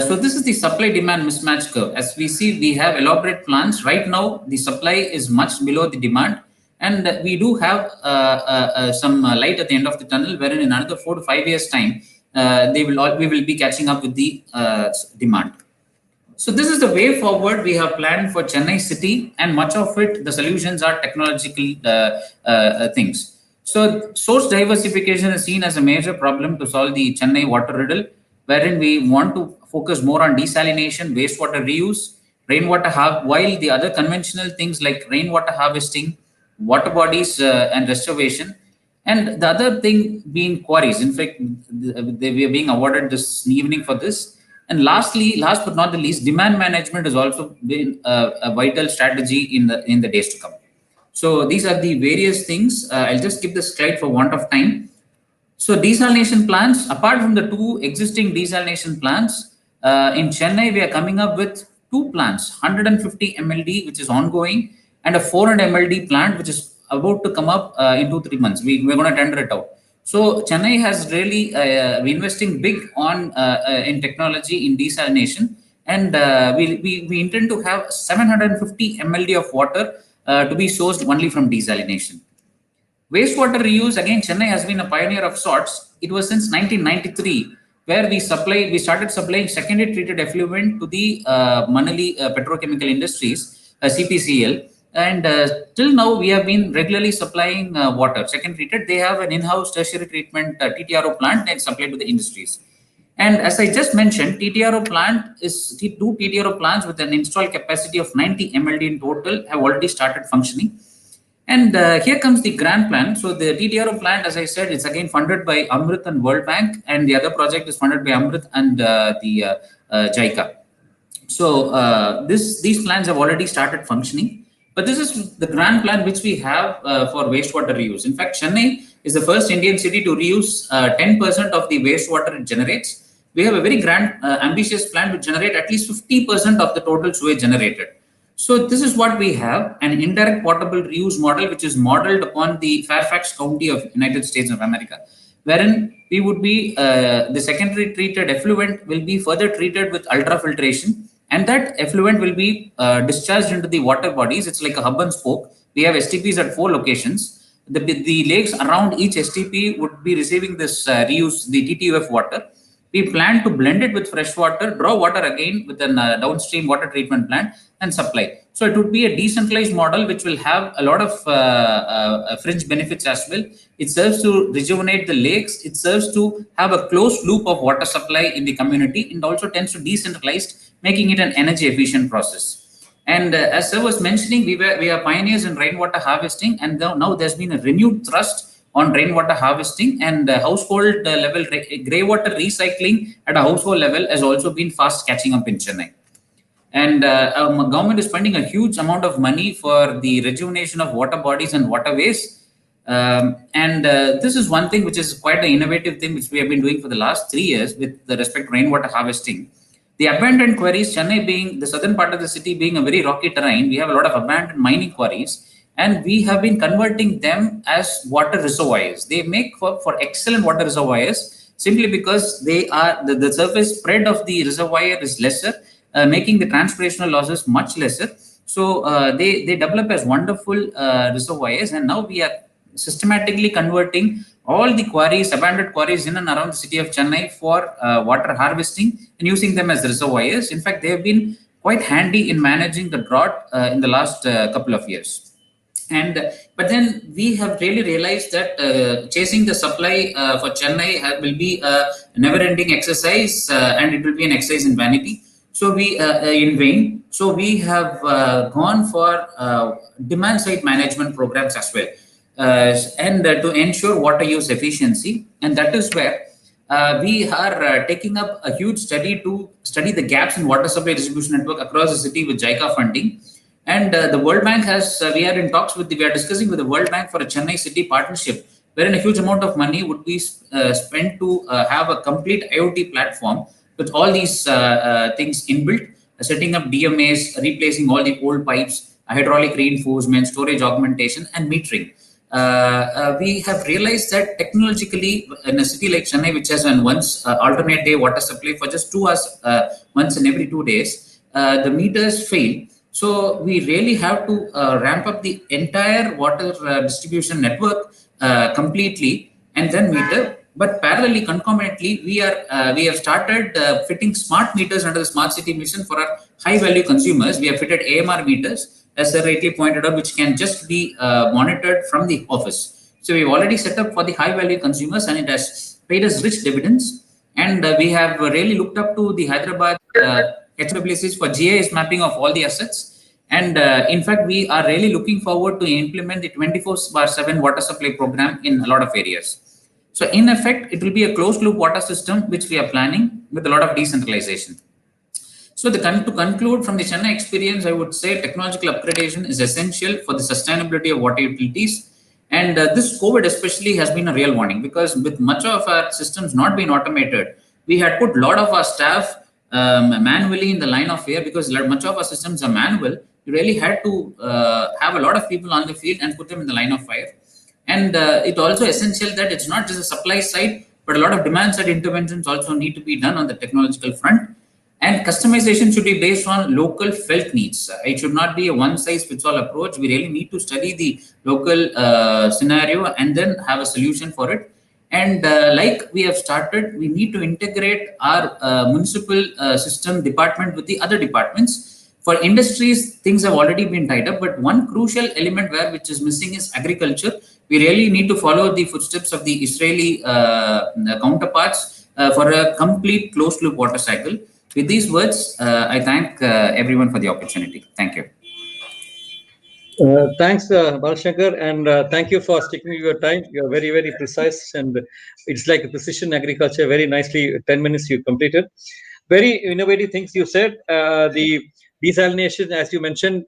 So this is the supply-demand mismatch curve. As we see, we have elaborate plans. Right now, the supply is much below the demand, and we do have some light at the end of the tunnel, wherein in another 4 to 5 years' time, we will be catching up with the demand. So this is the way forward we have planned for Chennai city, and much of it, the solutions are technological things. So source diversification is seen as a major problem to solve the Chennai water riddle, wherein we want to focus more on desalination, wastewater reuse, rainwater while the other conventional things like rainwater harvesting, water bodies and restoration, and the other thing being quarries. In fact, we are being awarded this evening for this. And lastly, last but not the least, demand management has also been a vital strategy in the days to come. So these are the various things. I'll just skip this slide for want of time. So desalination plants, apart from the 2 existing desalination plants, in Chennai, we are coming up with 2 plants, 150 MLD, which is ongoing, and a 400 MLD plant, which is about to come up in 2-3 months. We're going to tender it out. So Chennai has really investing big on in technology in desalination, and we intend to have 750 MLD of water to be sourced only from desalination. Wastewater reuse, again, Chennai has been a pioneer of sorts. It was since 1993 where we started supplying secondary treated effluent to the Manali petrochemical industries, CPCL. And till now, we have been regularly supplying water, second treated. They have an in-house tertiary treatment TTRO plant and supplied to the industries. And as I just mentioned, TTRO plant is 2 TTRO plants with an installed capacity of 90 MLD in total have already started functioning. And here comes the grand plan. So the TTRO plant, as I said, it's again funded by Amrit and World Bank, and the other project is funded by Amrit and the JICA. So these plants have already started functioning. But this is the grand plan which we have for wastewater reuse. In fact, Chennai is the first Indian city to reuse 10% of the wastewater it generates. We have a very grand, ambitious plan to generate at least 50% of the total sewage generated. So this is what we have, an indirect potable reuse model, which is modeled upon the Fairfax County of United States of America, wherein we would be, the secondary treated effluent will be further treated with ultrafiltration, and that effluent will be discharged into the water bodies. It's like a hub and spoke. We have STPs at 4 locations. The lakes around each STP would be receiving this reuse, the TTUF water. We plan to blend it with fresh water, draw water again with a downstream water treatment plant and supply. So it would be a decentralized model which will have a lot of fringe benefits as well. It serves to rejuvenate the lakes. It serves to have a closed loop of water supply in the community, and also tends to decentralize, making it an energy efficient process. And as Sir was mentioning, we are pioneers in rainwater harvesting, and now there's been a renewed thrust on rainwater harvesting, and household level grey water recycling at a household level has also been fast catching up in Chennai. And government is spending a huge amount of money for the rejuvenation of water bodies and waterways. This is one thing which is quite an innovative thing which we have been doing for the last 3 years with respect to rainwater harvesting. The abandoned quarries, Chennai being the southern part of the city being a very rocky terrain, we have a lot of abandoned mining quarries. And we have been converting them as water reservoirs. They make for excellent water reservoirs simply because they are the surface spread of the reservoir is lesser, making the transpirational losses much lesser. So they develop as wonderful reservoirs, and now we are systematically converting all the quarries, abandoned quarries in and around the city of Chennai for water harvesting and using them as reservoirs. In fact, they have been quite handy in managing the drought in the last couple of years. But then we have really realized that chasing the supply for Chennai will be a never-ending exercise, and it will be an exercise in vanity. So we in vain. So we have gone for demand side management programs as well, and to ensure water use efficiency. And that is where we are taking up a huge study to study the gaps in water supply distribution network across the city with JICA funding. And the World Bank has, we are in talks with, we are discussing with the World Bank for a Chennai city partnership, wherein a huge amount of money would be spent to have a complete IoT platform with all these things inbuilt, setting up DMAs, replacing all the old pipes, hydraulic reinforcement, storage augmentation, and metering. We have realized that technologically, in a city like Chennai, which has an once alternate day water supply for just 2 hours once in every 2 days, the meters fail. So we really have to ramp up the entire water distribution network completely and then meter. But parallelly, concomitantly, we have started fitting smart meters under the smart city mission for our high value consumers. We have fitted AMR meters, as sir rightly pointed out, which can just be monitored from the office. So we've already set up for the high value consumers, and it has paid us rich dividends. And we have really looked up to the Hyderabad HWCs for GIS mapping of all the assets. And in fact, we are really looking forward to implement the 24/7 water supply program in a lot of areas. So in effect, it will be a closed loop water system, which we are planning with a lot of decentralization. So to conclude from the Chennai experience, I would say technological upgradation is essential for the sustainability of water utilities. And this COVID especially has been a real warning, because with much of our systems not being automated, we had put a lot of our staff manually in the line of fire, because much of our systems are manual. We really had to have a lot of people on the field and put them in the line of fire. And it's also essential that it's not just a supply side, but a lot of demand side interventions also need to be done on the technological front. And customization should be based on local felt needs. It should not be a one-size-fits-all approach. We really need to study the local scenario and then have a solution for it. And like we have started, we need to integrate our municipal system department with the other departments. For industries, things have already been tied up, but one crucial element which is missing is agriculture. We really need to follow the footsteps of the Israeli counterparts for a complete closed-loop water cycle. With these words, I thank everyone for the opportunity. Thank you. Thanks, Balshankar, and thank you for sticking to your time. You are very, very precise, and it's like precision agriculture. Very nicely, 10 minutes you completed. Very innovative things you said. The desalination, as you mentioned,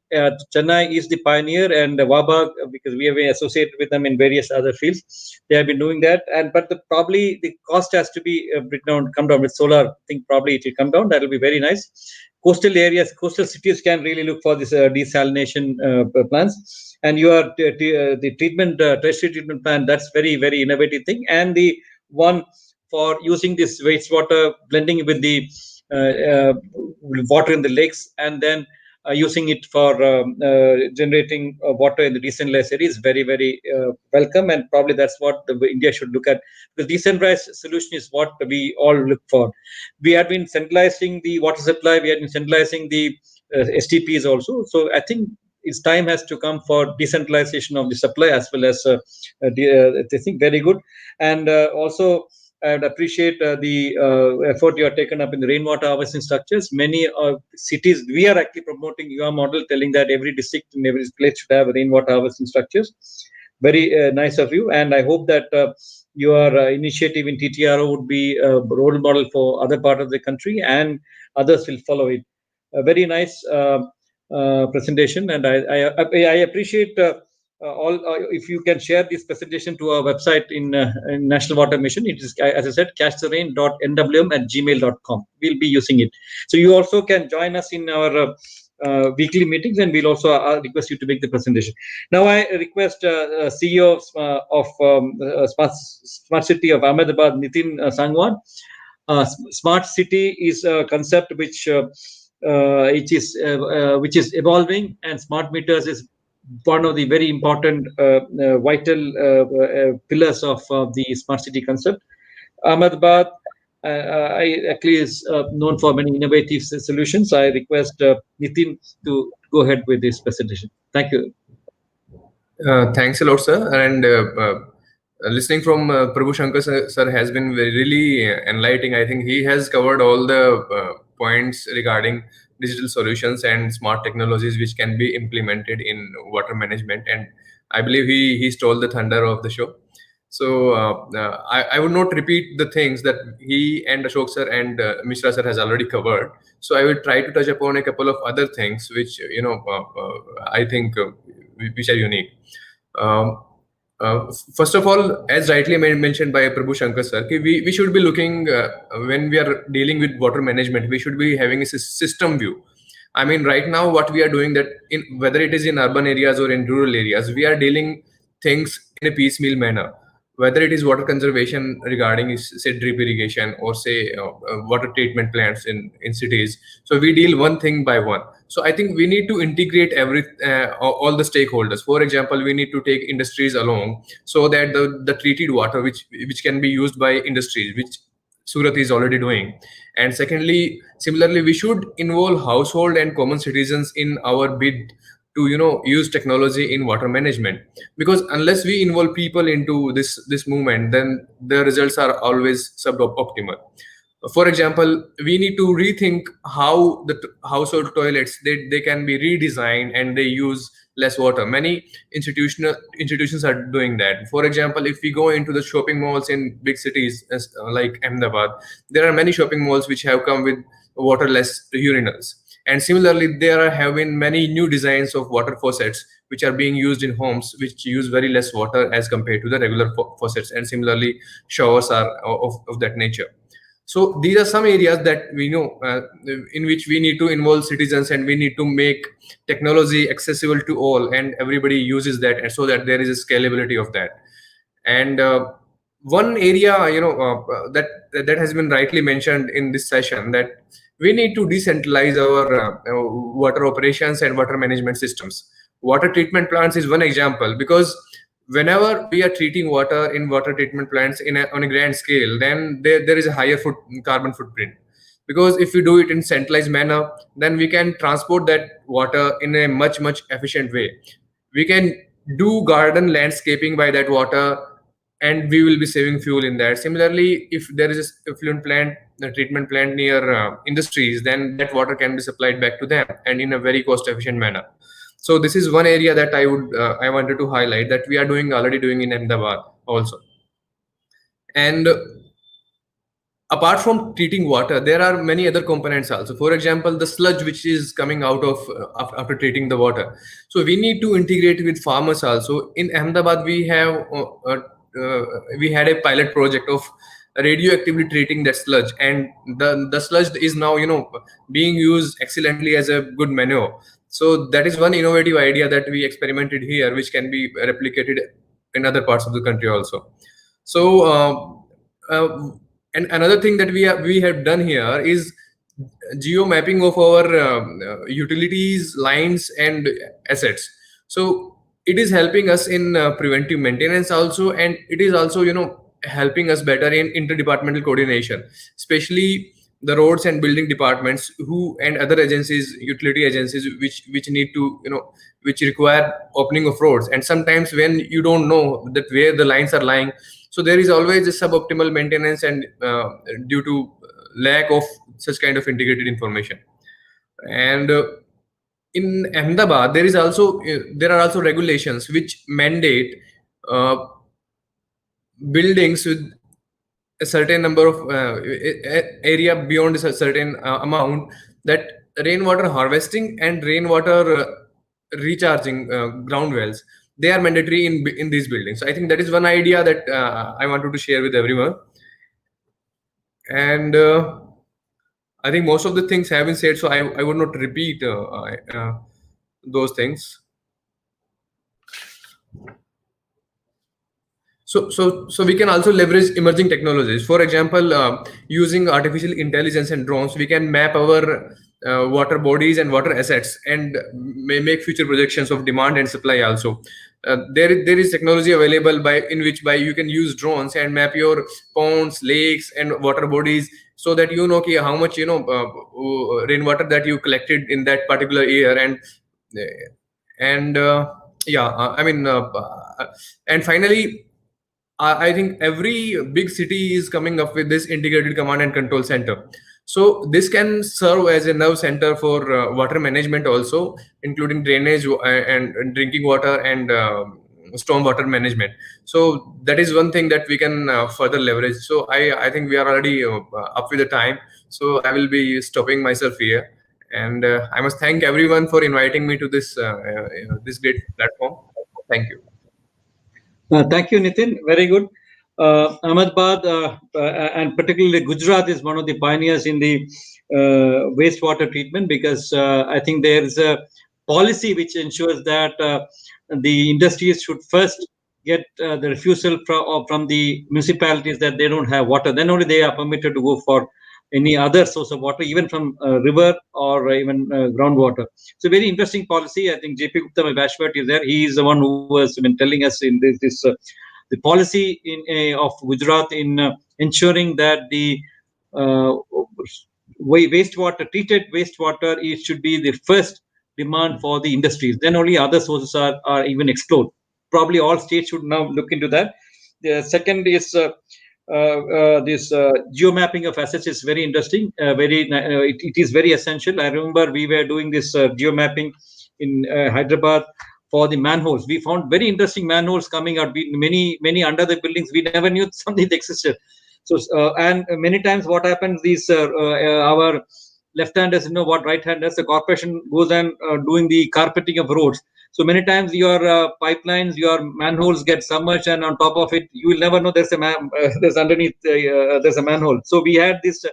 Chennai is the pioneer, and WABA, because we have been associated with them in various other fields, they have been doing that. But probably the cost has to be come down with solar. I think probably it will come down. That will be very nice. Coastal areas, coastal cities can really look for this desalination plants. And the treatment, tertiary treatment plant, that's very, very innovative thing. And the one for using this wastewater, blending with the water in the lakes, and then using it for generating water in the decentralized area is very, very welcome. And probably that's what India should look at. The decentralized solution is what we all look for. We have been centralizing the water supply. We have been centralizing the STPs also. So I think its time has to come for decentralization of the supply as well as I think very good. And also, I would appreciate the effort you have taken up in the rainwater harvesting structures. Many cities, we are actually promoting your model, telling that every district and every place should have rainwater harvesting structures. Very nice of you. And I hope that your initiative in TTRO would be a role model for other part of the country, and others will follow it. A very nice presentation. And I appreciate if you can share this presentation to our website in National Water Mission. It is, as I said, catchtherrain.nwm@gmail.com. We'll be using it. So you also can join us in our weekly meetings, and we'll also request you to make the presentation. Now I request CEO of Smart City of Ahmedabad, Nitin Sangwan. Smart City is a concept which is evolving, and smart meters is one of the very important vital pillars of the smart city concept. Ahmedabad actually is known for many innovative solutions. I request Nitin to go ahead with this presentation. Thank you. Thanks a lot, sir. And listening from Prabhu Shankar sir has been really enlightening. I think he has covered all the points regarding digital solutions and smart technologies which can be implemented in water management, and I believe he stole the thunder of the show. So I would not repeat the things that he and Ashok sir and Mishra sir has already covered. So I will try to touch upon a couple of other things which I think which are unique. First of all, as rightly mentioned by Prabhu Shankar sir, we should be looking when we are dealing with water management, we should be having a system view. I mean, right now, what we are doing that in whether it is in urban areas or in rural areas, we are dealing things in a piecemeal manner. Whether it is water conservation regarding say drip irrigation or say water treatment plants in cities, so we deal one thing by one. So I think we need to integrate all the stakeholders. For example, we need to take industries along so that the treated water which can be used by industries, which Surat is already doing. And secondly, similarly, we should involve household and common citizens in our bid to use technology in water management, because unless we involve people into this movement, then the results are always suboptimal. For example, we need to rethink how the household toilets they can be redesigned and they use less water. Many institutions are doing that. For example, if we go into the shopping malls in big cities like Ahmedabad, there are many shopping malls which have come with waterless urinals. And similarly, there have been many new designs of water faucets which are being used in homes which use very less water as compared to the regular faucets. And similarly, showers are of that nature. So these are some areas that we know in which we need to involve citizens, and we need to make technology accessible to all, and everybody uses that, and so that there is a scalability of that. And one area that has been rightly mentioned in this session, that we need to decentralize our water operations and water management systems. Water treatment plants is one example, because whenever we are treating water in water treatment plants on a grand scale, then there is a higher carbon footprint. Because if we do it in centralized manner, then we can transport that water in a much efficient way. We can do garden landscaping by that water, and we will be saving fuel in that. Similarly, if there is a effluent plant, a treatment plant near industries, then that water can be supplied back to them, and in a very cost efficient manner. So this is one area that I wanted to highlight, that we are already doing in Ahmedabad also. And apart from treating water, there are many other components also. For example, the sludge which is coming out of after treating the water. So we need to integrate with farmers also. In Ahmedabad, we had a pilot project of radioactively treating that sludge, and the sludge is now being used excellently as a good manure. So that is one innovative idea that we experimented here, which can be replicated in other parts of the country also. So and another thing that we have done here is geo mapping of our utilities, lines, and assets. So it is helping us in preventive maintenance also, and it is also helping us better in interdepartmental coordination, especially the roads and building departments and other agencies, utility agencies, which need to which require opening of roads. And sometimes when you don't know that where the lines are lying, so there is always a suboptimal maintenance, and due to lack of such kind of integrated information. And in Ahmedabad, there are also regulations which mandate buildings with a certain number of area beyond a certain amount, that rainwater harvesting and rainwater recharging ground wells, they are mandatory in these buildings. So I think that is one idea that I wanted to share with everyone. And I think most of the things have been said, so I would not repeat those things. So we can also leverage emerging technologies. For example, using artificial intelligence and drones, we can map our water bodies and water assets, and may make future projections of demand and supply also. There is technology available in which you can use drones and map your ponds, lakes, and water bodies, so that how much rainwater that you collected in that particular year. And finally, I think every big city is coming up with this integrated command and control center. So this can serve as a nerve center for water management also, including drainage and drinking water and stormwater management. So that is one thing that we can further leverage. So I think we are already up with the time. So I will be stopping myself here. And I must thank everyone for inviting me to this this great platform. Thank you. Thank you, Nitin. Very good. Ahmedabad and particularly Gujarat is one of the pioneers in the wastewater treatment, because I think there is a policy which ensures that the industries should first get the refusal from the municipalities that they don't have water. Then only they are permitted to go for any other source of water, even from river or even groundwater. So very interesting policy. I think JP Gupta Bashwat is there. He is the one who has been telling us in this the policy of Gujarat in ensuring that the treated wastewater, it should be the first demand for the industries. Then only other sources are even explored. Probably all states should now look into that. The second is this geomapping of assets is very interesting. It is very essential. I remember we were doing this geomapping in Hyderabad for the manholes. We found very interesting manholes coming out. Many under the buildings, we never knew something existed. So and many times what happens, these our left-handers know what right-handers. The corporation goes and doing the carpeting of roads. So many times your pipelines, your manholes get submerged, and on top of it, you will never know there's there's underneath there's a manhole. So we had this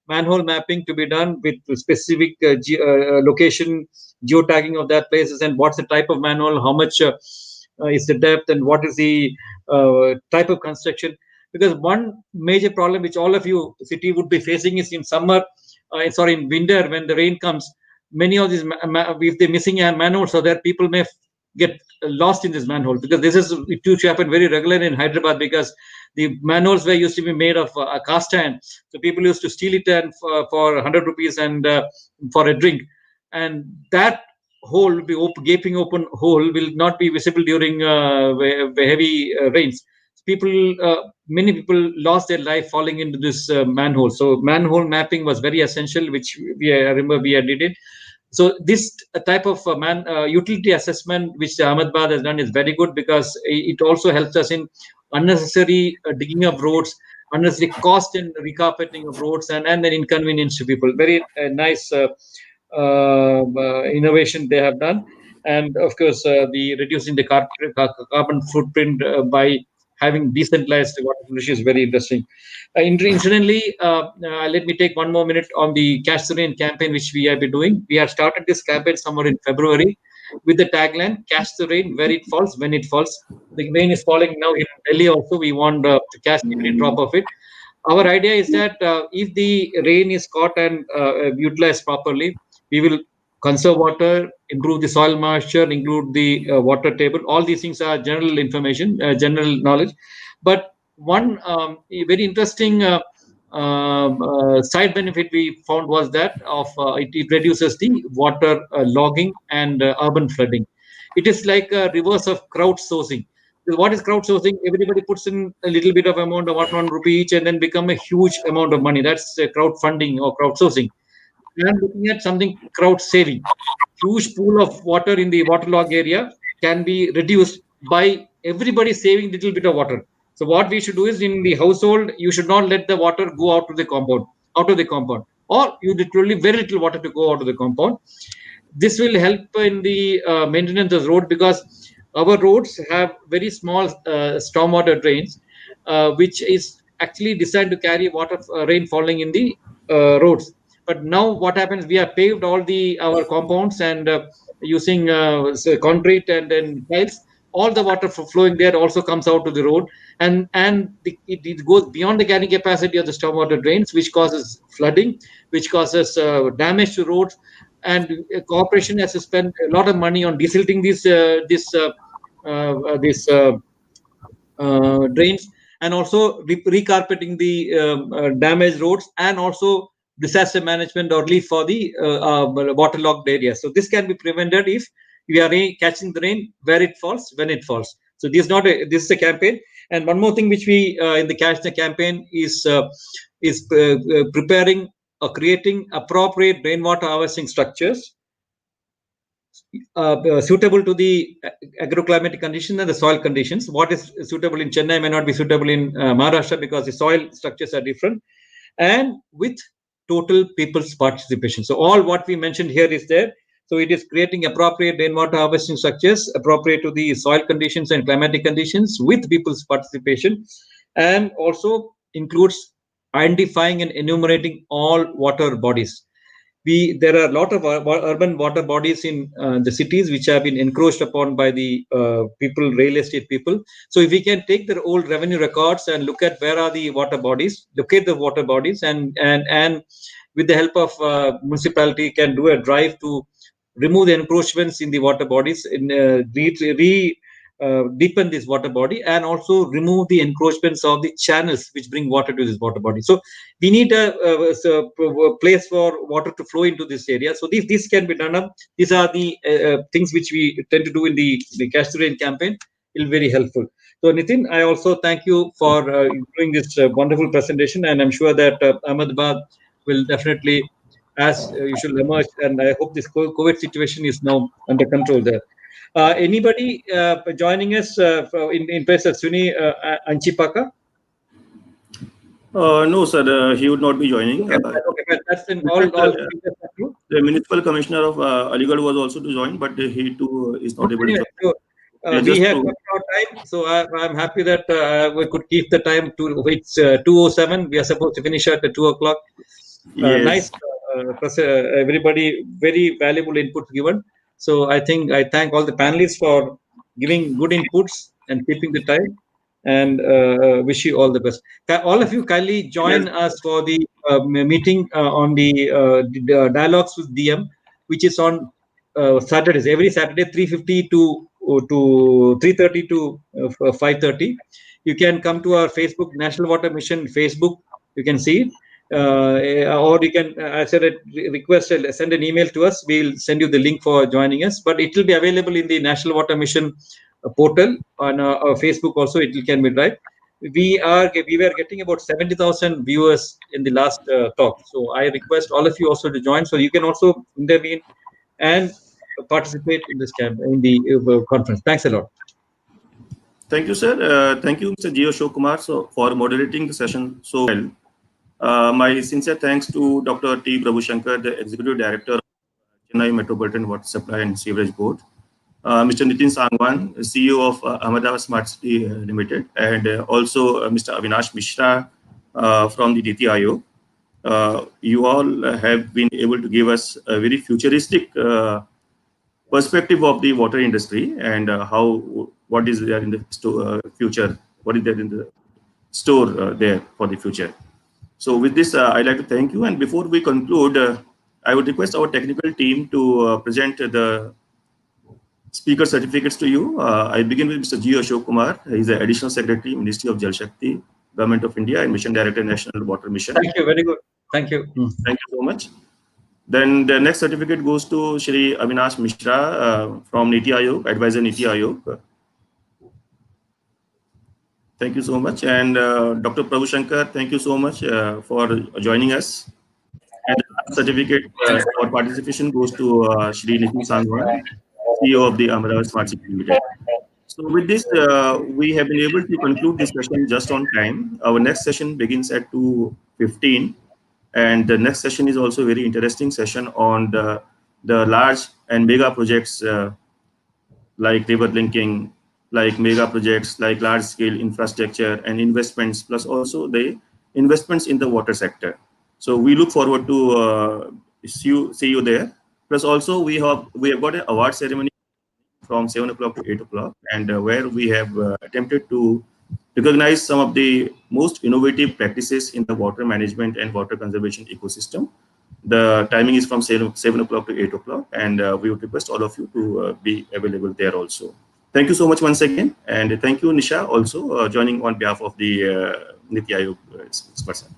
manhole mapping to be done with specific location geotagging of that places, and what's the type of manhole, how much is the depth, and what is the type of construction. Because one major problem which all of you city would be facing is in summer, in winter, when the rain comes, many of these if they're missing a manhole, so that people may get lost in this manhole, because it used to happen very regularly in Hyderabad, because the manholes were used to be made of a cast iron. So people used to steal it and for 100 rupees and for a drink, and that hole will be gaping open hole will not be visible during heavy rains. Many people lost their life falling into this manhole. So manhole mapping was very essential, which I remember we did it. So this type of utility assessment which Ahmedabad has done is very good, because it also helps us in unnecessary digging of roads, unnecessary cost in recarpeting of roads, and then inconvenience to people. Very nice innovation they have done. And of course, the reducing the carbon footprint by having decentralized water pollution is very interesting. Incidentally, let me take one more minute on the Catch the Rain campaign, which we have been doing. We have started this campaign somewhere in February with the tagline, "Catch the rain where it falls, when it falls." The rain is falling now in Delhi also. We want to catch every drop of it. Our idea is that if the rain is caught and utilized properly, we will conserve water, improve the soil moisture, include the water table. All these things are general information, general knowledge. But one very interesting side benefit we found was that it reduces the water logging and urban flooding. It is like a reverse of crowdsourcing. What is crowdsourcing? Everybody puts in a little bit of amount of 1 rupee each, and then become a huge amount of money. That's crowdfunding or crowdsourcing. We are looking at something crowd saving. Huge pool of water in the waterlogged area can be reduced by everybody saving little bit of water. So what we should do is, in the household, you should not let the water go out of the compound, or you literally very little water to go out of the compound. This will help in the maintenance of the road, because our roads have very small stormwater drains, which is actually designed to carry water rain falling in the roads. But now what happens, we have paved all our compounds, and using concrete and then tiles, all the water flowing there also comes out to the road, and it goes beyond the carrying capacity of the stormwater drains, which causes flooding, which causes damage to roads. And corporation has to spend a lot of money on desilting these drains, and also recarpeting the damaged roads, and also disaster management or relief for the waterlogged areas. So this can be prevented if we are catching the rain where it falls, when it falls. So this is a campaign. And one more thing which we in the Catch the campaign is preparing creating appropriate rainwater harvesting structures suitable to the agroclimatic conditions and the soil conditions. What is suitable in Chennai may not be suitable in Maharashtra because the soil structures are different, and with total people's participation. So all what we mentioned here is there. So it is creating appropriate rainwater harvesting structures appropriate to the soil conditions and climatic conditions with people's participation, and also includes identifying and enumerating all water bodies. There are a lot of urban water bodies in the cities which have been encroached upon by the people, real estate people. So if we can take their old revenue records and look at where are the water bodies, locate the water bodies, and with the help of municipality can do a drive to remove the encroachments in the water bodies, deepen this water body, and also remove the encroachments of the channels which bring water to this water body. So we need a place for water to flow into this area. So these can be done up. These are the things which we tend to do in the Cash to Rain campaign. It will be very helpful. So Nitin, I also thank you for doing this wonderful presentation, and I'm sure that Ahmedabad will definitely, as usual, emerge. And I hope this COVID situation is now under control there. Anybody joining us in place of Suni Anchipaka? No, sir, he would not be joining. Okay, that's in all. The municipal commissioner of Aligarh was also to join, but he too is not able to join. So, we have got our time, so I'm happy that we could keep the time to. It's 2:07. We are supposed to finish at 2 o'clock. Yes. Nice, everybody, very valuable input given. So I think I thank all the panelists for giving good inputs and keeping the time, and wish you all the best. All of you kindly join us for the meeting on the dialogues with DM, which is on Saturdays, every Saturday, 3:50 to 3:30 to 5:30. You can come to our Facebook, National Water Mission Facebook. You can see it. Or you can, as I said, request, send an email to us. We'll send you the link for joining us. But it will be available in the National Water Mission portal on our Facebook also. It can be right. We were getting about 70,000 viewers in the last talk. So I request all of you also to join. So you can also intervene and participate in this camp, in the conference. Thanks a lot. Thank you, sir. Thank you, Mr. G. Ashok Kumar, for moderating the session so well. My sincere thanks to Dr. T. Prabhu Shankar, the Executive Director of Chennai Metropolitan Water Supply and Sewerage Board, Mr. Nitin Sangwan, CEO of Ahmedabad Smart City Limited, and also Mr. Avinash Mishra from the NITI Aayog. You all have been able to give us a very futuristic perspective of the water industry and what is there in the future, what is there in the store there for the future. So with this, I'd like to thank you. And before we conclude, I would request our technical team to present the speaker certificates to you. I begin with Mr. G. Ashok Kumar. He is the Additional Secretary, Ministry of Jal Shakti, Government of India, and Mission Director, National Water Mission. Thank you. Very good. Thank you. Thank you so much. Then the next certificate goes to Shri Avinash Mishra from NITI Aayog, Advisor NITI Aayog. Thank you so much. And Dr. Prabhu Shankar, thank you so much for joining us. And the certificate for participation goes to Shri Nitin Sangwan, CEO of the Ahmedabad Smart City Limited. So with this, we have been able to conclude this session just on time. Our next session begins at 2:15. And the next session is also a very interesting session on the large and mega projects like river linking, like mega projects, like large scale infrastructure and investments, plus also the investments in the water sector. So we look forward to see you there. Plus also we have got an award ceremony from 7 o'clock to 8 o'clock, and where we have attempted to recognize some of the most innovative practices in the water management and water conservation ecosystem. The timing is from 7 o'clock to 8 o'clock, and we would request all of you to be available there also. Thank you so much once again, and thank you, Nisha, also joining on behalf of the NITI Aayog person.